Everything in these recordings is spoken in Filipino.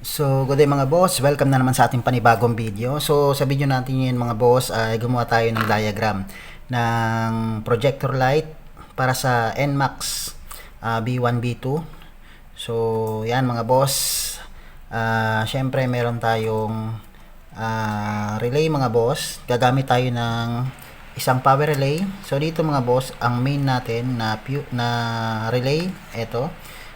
So, good day mga boss. Welcome na naman sa ating panibagong video. So, sa video natin ngayon mga boss ay gumawa tayo ng diagram ng projector light para sa NMAX B1, B2. So, yan mga boss. Syempre, meron tayong relay mga boss. Gagamit tayo ng isang power relay. So, dito mga boss, ang main natin na relay, ito.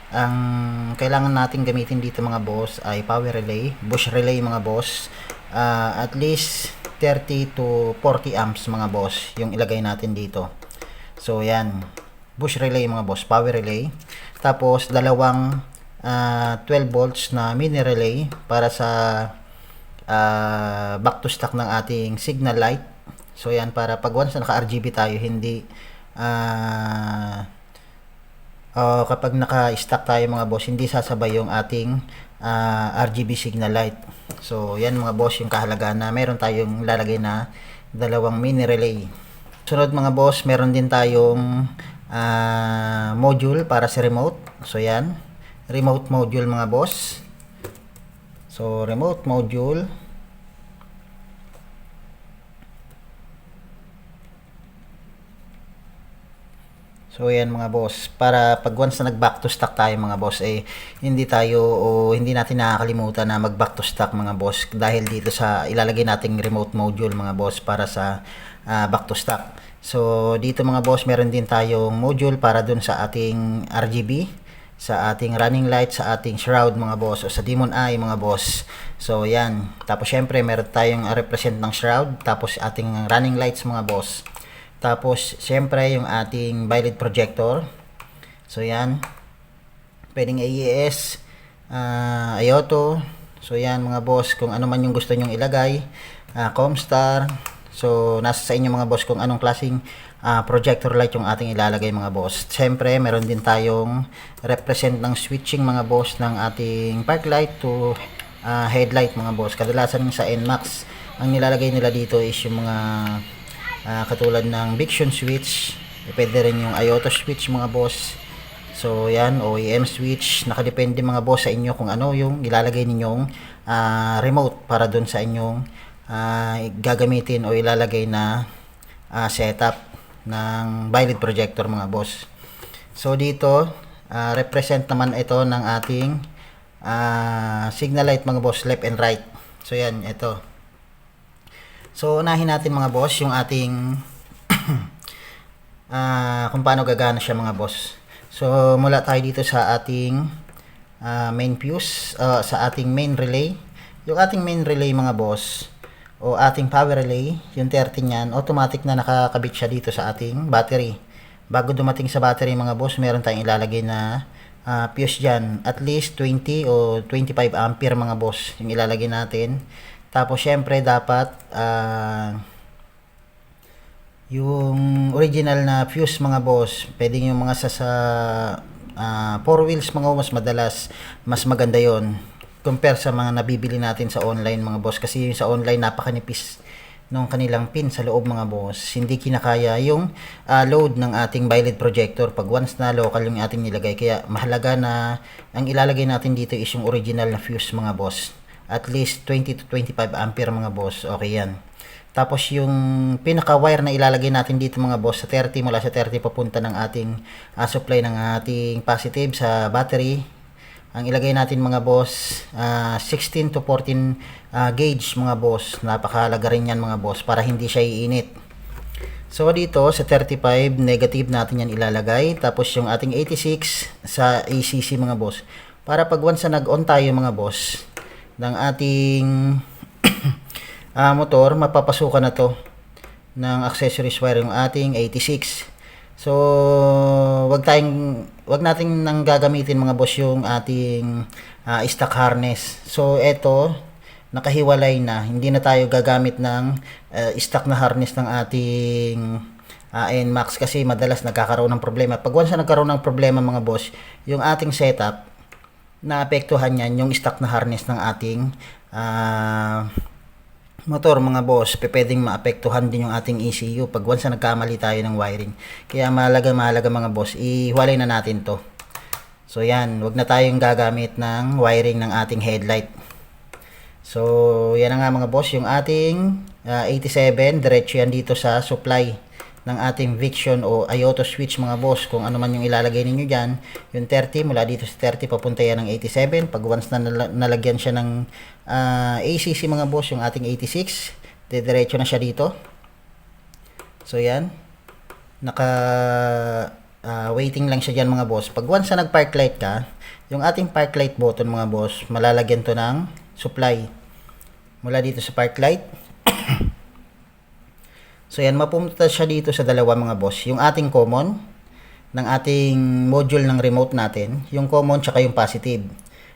Ang kailangan natin gamitin dito mga boss ay power relay, bush relay mga boss. At least 30 to 40 amps mga boss yung ilagay natin dito. So yan, bush relay mga boss, power relay. Tapos dalawang 12 volts na mini relay para sa back to stock ng ating signal light. So yan, para pag once na naka RGB tayo, hindi kapag naka-stack tayo mga boss, hindi sasabay yung ating RGB signal light. So yan mga boss yung kahalagahan na meron tayong lalagay na dalawang mini relay. Sunod mga boss, meron din tayong module para sa remote. So yan, remote module mga boss. So remote module. So yan mga boss, para pag once na nag back to stock tayo mga boss, hindi natin nakakalimutan na mag back to stock mga boss, dahil dito sa ilalagay nating remote module mga boss para sa back to stock. So dito mga boss, meron din tayong module para dun sa ating RGB, sa ating running light, sa ating shroud mga boss, o sa demon eye mga boss. So yan, tapos syempre meron tayong represent ng shroud, tapos ating running lights mga boss. Tapos, siyempre, yung ating violet projector. So, yan. Pwedeng AES, IOTO. So, yan mga boss. Kung ano man yung gusto nyong ilagay. Comstar. So, nasa sa inyo mga boss kung anong klaseng projector light yung ating ilalagay mga boss. Siyempre, meron din tayong represent ng switching mga boss ng ating park light to headlight mga boss. Kadalasan sa NMAX, ang nilalagay nila dito is yung mga katulad ng Viction switch, pwede rin yung IOTO switch mga boss. So yan, OEM switch, nakadepende mga boss sa inyo kung ano yung ilalagay ninyong remote para dun sa inyong gagamitin o ilalagay na setup ng violet projector mga boss. So dito, represent naman ito ng ating signal light mga boss, left and right. So yan, ito. So, unahin natin mga boss yung ating kung paano gagana siya mga boss. So, mula tayo dito sa ating main fuse, sa ating main relay. Yung ating main relay mga boss, o ating power relay, yung 30 niyan, automatic na nakakabit siya dito sa ating battery. Bago dumating sa battery mga boss, meron tayong ilalagay na fuse dyan. At least 20 o 25 ampere mga boss yung ilalagay natin. Tapos syempre dapat yung original na fuse mga boss, pwedeng yung mga sa 4 wheels mga mas madalas, mas maganda yon compare sa mga nabibili natin sa online mga boss, kasi yung sa online napakanipis ng kanilang pin sa loob mga boss, hindi kinakaya yung load ng ating violet projector pag once na local yung ating nilagay. Kaya mahalaga na ang ilalagay natin dito is yung original na fuse mga boss, at least 20 to 25 ampere mga boss. Okay yan. Tapos yung pinaka wire na ilalagay natin dito mga boss, sa 30, mula sa 30 papunta ng ating supply ng ating positive sa battery, ang ilagay natin mga boss 16 to 14 gauge mga boss. Napakahalaga rin yan mga boss para hindi siya iinit. So dito sa 35 negative natin yan ilalagay, tapos yung ating 86 sa ACC mga boss, para pag once na nag-on tayo mga boss ng ating motor, mapapasukan na to ng accessories wire yung ating 86. So wag nating nang gagamitin mga boss yung ating stock harness. So eto, nakahiwalay na, hindi na tayo gagamit ng stock na harness ng ating NMAX, kasi madalas nagkakaroon ng problema. Pag once na nagkaroon ng problema mga boss, yung ating setup, naapektuhan yan yung stock na harness ng ating motor mga boss. Pwedeng maapektuhan din yung ating ECU pag once na nagkamali tayo ng wiring. Kaya mahalaga mga boss, ihiwalay na natin to. So yan, wag na tayong gagamit ng wiring ng ating headlight. So yan na nga mga boss, yung ating 87, diretso yan dito sa supply ng ating Viction o Ioto switch mga boss. Kung ano man yung ilalagay ninyo dyan, yung 30 mula dito sa 30 papunta yan ng 87. Pag once na nalagyan siya ng ACC mga boss, yung ating 86, diretso na siya dito. So yan, waiting lang siya dyan mga boss. Pag once na nag park light ka, yung ating park light button mga boss, malalagyan to ng supply mula dito sa park light. So yan, mapupunta siya dito sa dalawa mga boss. Yung ating common ng ating module ng remote natin, yung common tsaka yung positive.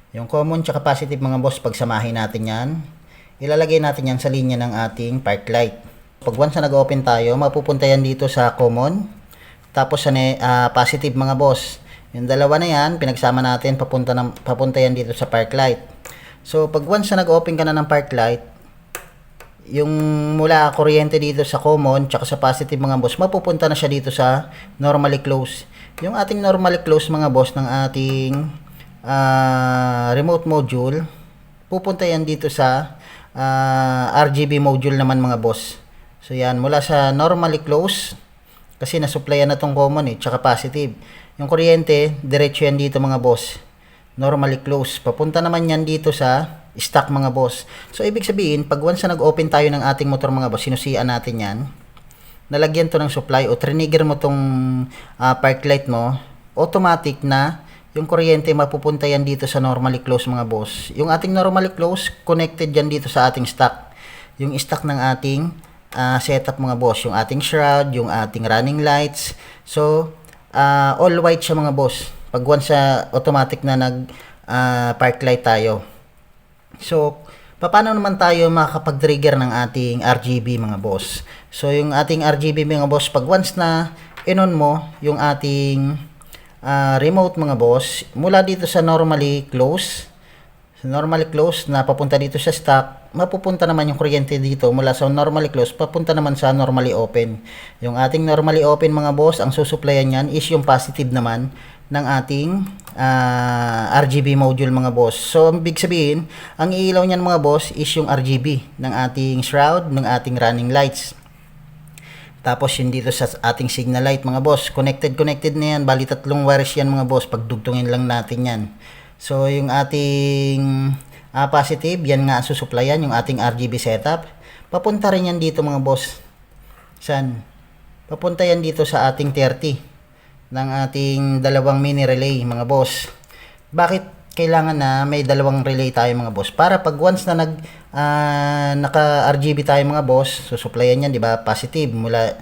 Yung common tsaka positive mga boss, pagsamahin natin yan, ilalagay natin yan sa linya ng ating park light. Pag once na nag-open tayo, mapupunta yan dito sa common, tapos sa positive mga boss. Yung dalawa na yan, pinagsama natin, papunta yan dito sa park light. So pag once na nag-open ka na ng park light, yung mula kuryente dito sa common tsaka sa positive mga boss, mapupunta na siya dito sa normally close. Yung ating normally close mga boss ng ating remote module, pupunta yan dito sa RGB module naman mga boss. So yan, mula sa normally close, kasi nasupplyan na tong common tsaka positive. Yung kuryente, diretso yan dito mga boss, normally close. Papunta naman yan dito sa stock mga boss. So ibig sabihin, pag once na nag-open tayo ng ating motor mga boss, sinusian natin yan, nalagyan to ng supply o trigger mo tong park light mo, automatic na yung kuryente mapupunta yan dito sa normally close mga boss. Yung ating normally close, connected yan dito sa ating stock. Yung stock ng ating setup mga boss, yung ating shroud, yung ating running lights. So all white siya mga boss. Pag once automatic na nag park light tayo. So, paano naman tayo makakapag-trigger ng ating RGB mga boss? So, yung ating RGB mga boss, pag once na in-on mo yung ating remote mga boss, mula dito sa normally close na papunta dito sa stock, mapupunta naman yung kuryente dito mula sa normally close, papunta naman sa normally open. Yung ating normally open mga boss, ang susuplayan yan is yung positive naman ng ating RGB module mga boss. So, big sabihin, ang ilaw niyan mga boss is yung RGB ng ating shroud, ng ating running lights. Tapos yun dito sa ating signal light mga boss. Connected na yan. Bali 3 wires yan mga boss. Pagdugtungin lang natin yan. So, yung ating positive, yan nga susuplayan, yung ating RGB setup. Papunta rin yan dito mga boss. Saan? Papunta yan dito sa ating 30 ng ating dalawang mini relay mga boss. Bakit kailangan na may dalawang relay tayo mga boss? Para pag once na naka RGB tayo mga boss, susuplayan yan, di ba? Positive mula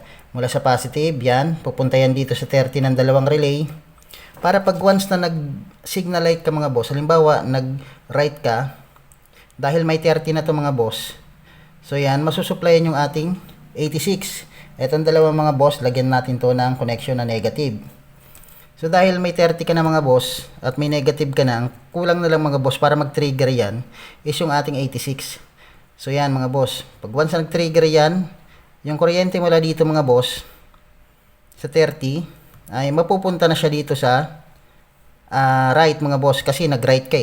sa positive yan, pupunta yan dito sa 30 ng dalawang relay. Para pag once na nag signal light ka mga boss, halimbawa nag right ka, dahil may 30 na to mga boss. So yan, masusuplayan yung ating 86. Etong dalawang mga boss, lagyan natin to ng connection na negative. So dahil may 30 ka na mga boss at may negative ka na, ang kulang na lang mga boss para mag-trigger yan is yung ating 86. So yan mga boss, pag once na nag-trigger yan, yung kuryente mula dito mga boss sa 30 ay mapupunta na siya dito sa right mga boss, kasi nag-right ka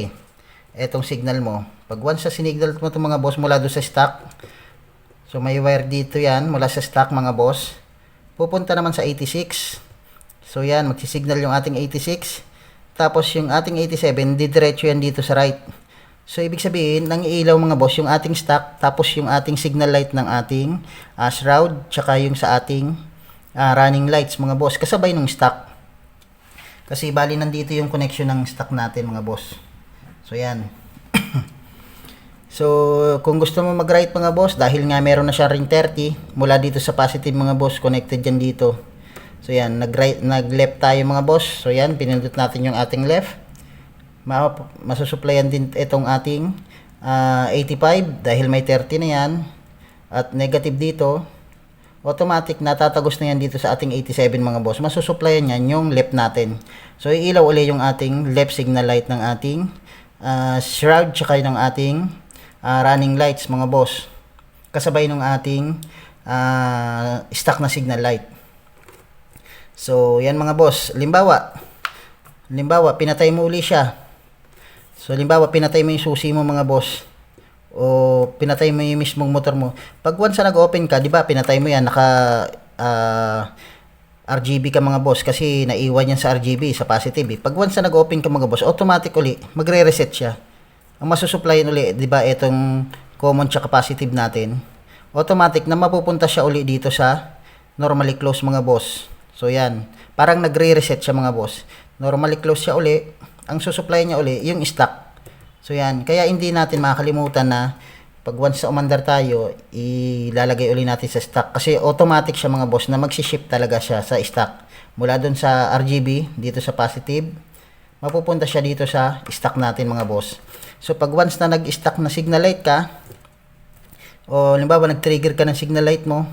etong signal mo. Pag once sa sinignal mo itong mga boss mula doon sa stock, so may wire dito yan mula sa stock mga boss, pupunta naman sa 86. So yan, magsisignal yung ating 86. Tapos yung ating 87, didiretso yan dito sa right. So ibig sabihin, nang ilaw mga boss, yung ating stock, tapos yung ating signal light ng ating shroud, tsaka yung sa ating running lights mga boss, kasabay ng stock. Kasi bali nandito yung connection ng stock natin mga boss. So yan. So kung gusto mo mag-right mga boss, dahil nga meron na siya ring 30, mula dito sa positive mga boss, connected yan dito. So yan, nag-left tayo mga boss. So yan, pinindot natin yung ating left. Masusuplayan din itong ating 85 dahil may 30 na yan. At negative dito. Automatic natatagos na yan dito sa ating 87 mga boss. Masusuplayan yan yung left natin. So iilaw ulit yung ating left signal light ng ating shroud tsaka ng ating running lights mga boss. Kasabay ng ating stock na signal light. So, yan mga boss. Limbawa, Halimbawa, pinatay mo uli siya. So, halimbawa, pinatay mo yung susi mo mga boss. O pinatay mo yung mismong motor mo. Pag once na nag-open ka, di ba, pinatay mo yan, naka RGB ka mga boss kasi naiwan yan sa RGB, sa positive. Pag once na nag-open ka mga boss, automatic uli, magre-reset siya. Ang masusupplyan uli, di ba, itong common tsaka positive natin, automatic na mapupunta siya uli dito sa normally close mga boss. So yan, parang nagre-reset siya mga boss. Normally close siya uli, ang susupply niya uli, yung stock. So yan, kaya hindi natin makakalimutan na pag once sa umandar tayo, ilalagay uli natin sa stock. Kasi automatic siya mga boss na magsiship talaga siya sa stock. Mula dun sa RGB, dito sa positive, mapupunta siya dito sa stock natin mga boss. So pag once na nag-stock na signal light ka, o halimbawa nag-trigger ka ng signal light mo,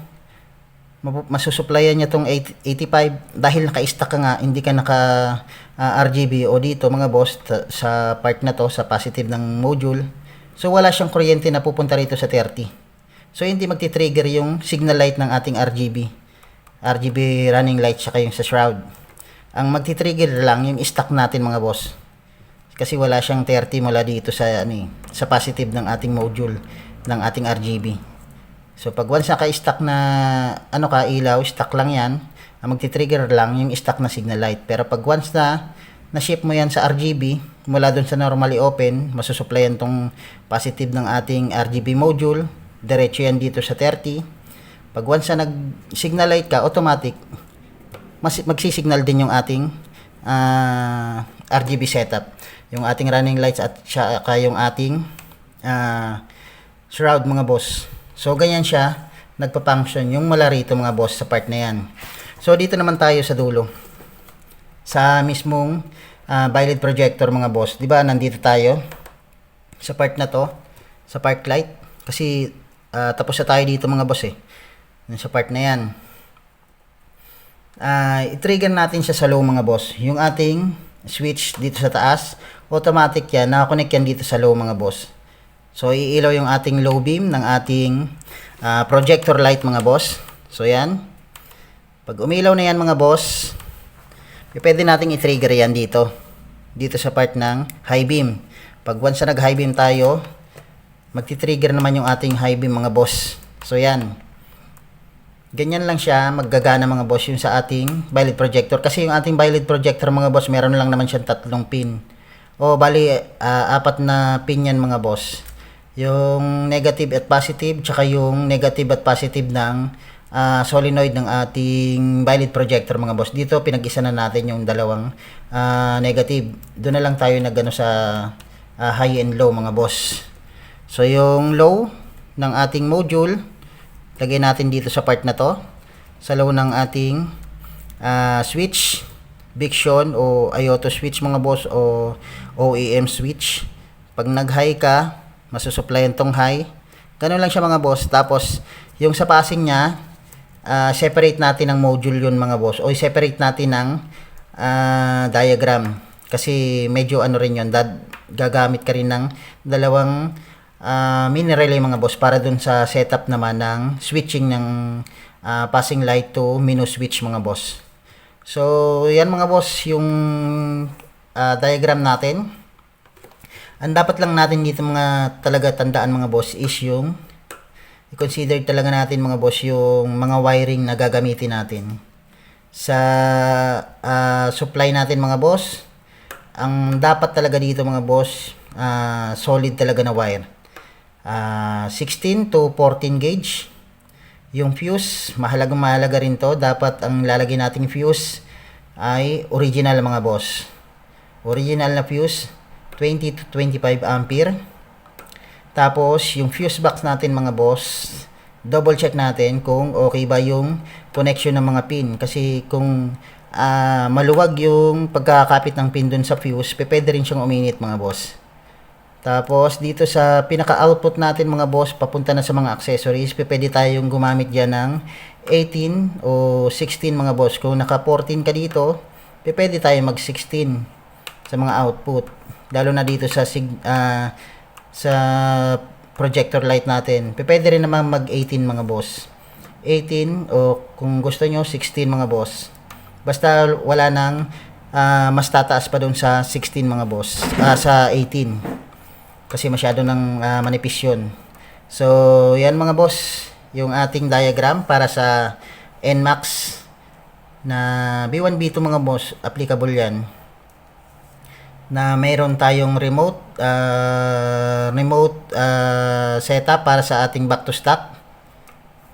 masusupplyan niya tong 85 dahil naka-stock ka nga, hindi ka naka RGB o dito mga boss sa part na to, sa positive ng module. So wala siyang kuryente na pupunta rito sa 30. So hindi magti-trigger yung signal light ng ating RGB running light saka yung sa shroud. Ang magti-trigger lang yung stock natin mga boss. Kasi wala siyang 30 mula dito sa sa positive ng ating module ng ating RGB. So pag once naka-stock na ilaw, stock lang 'yan. Ang magti-trigger lang yung stock na signal light. Pero pag once na ship mo 'yan sa RGB mula doon sa normally open, masusupplyan tong positive ng ating RGB module, diretso 'yan dito sa 30. Pag once na nag-signal light ka, automatic magsisignal din yung ating RGB setup. Yung ating running lights at saka yung ating shroud mga boss. So, ganyan siya nagpa-function yung mula rito mga boss sa part na yan. So, dito naman tayo sa dulo. Sa mismong violet projector mga boss. Diba, nandito tayo sa part na to, sa part light. Kasi, tapos na tayo dito mga boss eh. Sa part na yan. I-trigger natin siya sa low mga boss. Yung ating switch dito sa taas, automatic yan, nakakonect yan dito sa low mga boss. So, iilaw yung ating low beam ng ating projector light mga boss. So, yan. Pag umilaw na yan mga boss, pwede nating i-trigger yan dito. Dito sa part ng high beam. Pag once na nag-high beam tayo, magti-trigger naman yung ating high beam mga boss. So, yan. Ganyan lang siya maggagana mga boss yung sa ating violet projector. Kasi yung ating violet projector mga boss, meron lang naman siyang 3 pin. O, bali, 4 na pin yan mga boss. Yung negative at positive, tsaka yung negative at positive ng solenoid ng ating violet projector mga boss. Dito pinag-isa na natin yung dalawang negative. Doon na lang tayo nagano sa high and low mga boss. So yung low ng ating module, lagay natin dito sa part na to. Sa low ng ating switch, Bixion o IOTO switch mga boss o OEM switch. Pag nag-high ka, masusupplyan tong high. Ganun lang siya mga boss. Tapos, yung sa passing niya, separate natin ng module yun mga boss. O separate natin ng diagram. Kasi medyo rin yun. Gagamit ka rin ng dalawang mini relay mga boss para dun sa setup naman ng switching ng passing light to minus switch mga boss. So, yan mga boss yung diagram natin. Ang dapat lang natin dito mga talaga tandaan mga boss is yung i-consider talaga natin mga boss yung mga wiring na gagamitin natin. Sa supply natin mga boss, ang dapat talaga dito mga boss, solid talaga na wire. 16 to 14 gauge. Yung fuse, mahalaga rin to. Dapat ang lalagay nating fuse ay original mga boss. Original na fuse, 20 to 25 ampere. Tapos, yung fuse box natin mga boss, double check natin kung okay ba yung connection ng mga pin. Kasi kung maluwag yung pagkakapit ng pin dun sa fuse, pwede rin siyang uminit mga boss. Tapos, dito sa pinaka-output natin mga boss, papunta na sa mga accessories, pwede tayong gumamit dyan ng 18 o 16 mga boss. Kung naka 14 ka dito, pwede tayo mag 16 sa mga output. Lalo na dito sa projector light natin. Pwede rin naman mag 18 mga boss. 18 o kung gusto nyo 16 mga boss. Basta wala nang mas tataas pa doon sa 16 mga boss, sa 18 kasi masyado ng manipis yun. So yan mga boss yung ating diagram para sa NMAX na B1 B2 mga boss. Applicable yan na mayroon tayong remote setup para sa ating back to stock.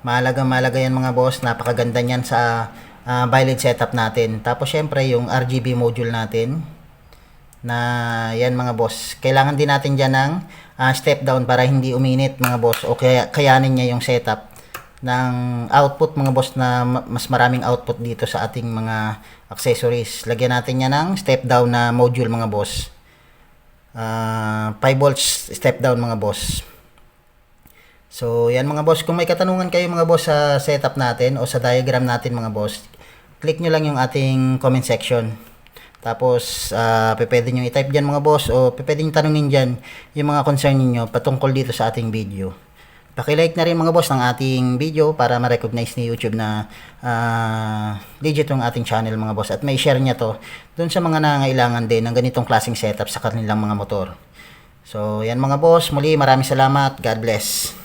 Mahalaga yan mga boss, napakaganda niyan sa valid setup natin. Tapos syempre yung RGB module natin na yan mga boss, kailangan din natin dyan ng step down para hindi uminit mga boss, o kaya kayanin niya yung setup ng output mga boss, na mas maraming output dito sa ating mga accessories. Lagyan natin yan ng step down na module mga boss, 5 volts step down mga boss. So yan mga boss, kung may katanungan kayo mga boss sa setup natin o sa diagram natin mga boss, click nyo lang yung ating comment section. Tapos pwede nyo i-type dyan mga boss, o pwede nyo tanungin dyan yung mga concern niyo patungkol dito sa ating video. Paki-like na rin mga boss ng ating video para ma-recognize ni YouTube na legit yung ating channel mga boss, at may share niya to dun sa mga nangailangan din ng ganitong klaseng setup sa kanilang mga motor. So yan mga boss, muli maraming salamat. God bless.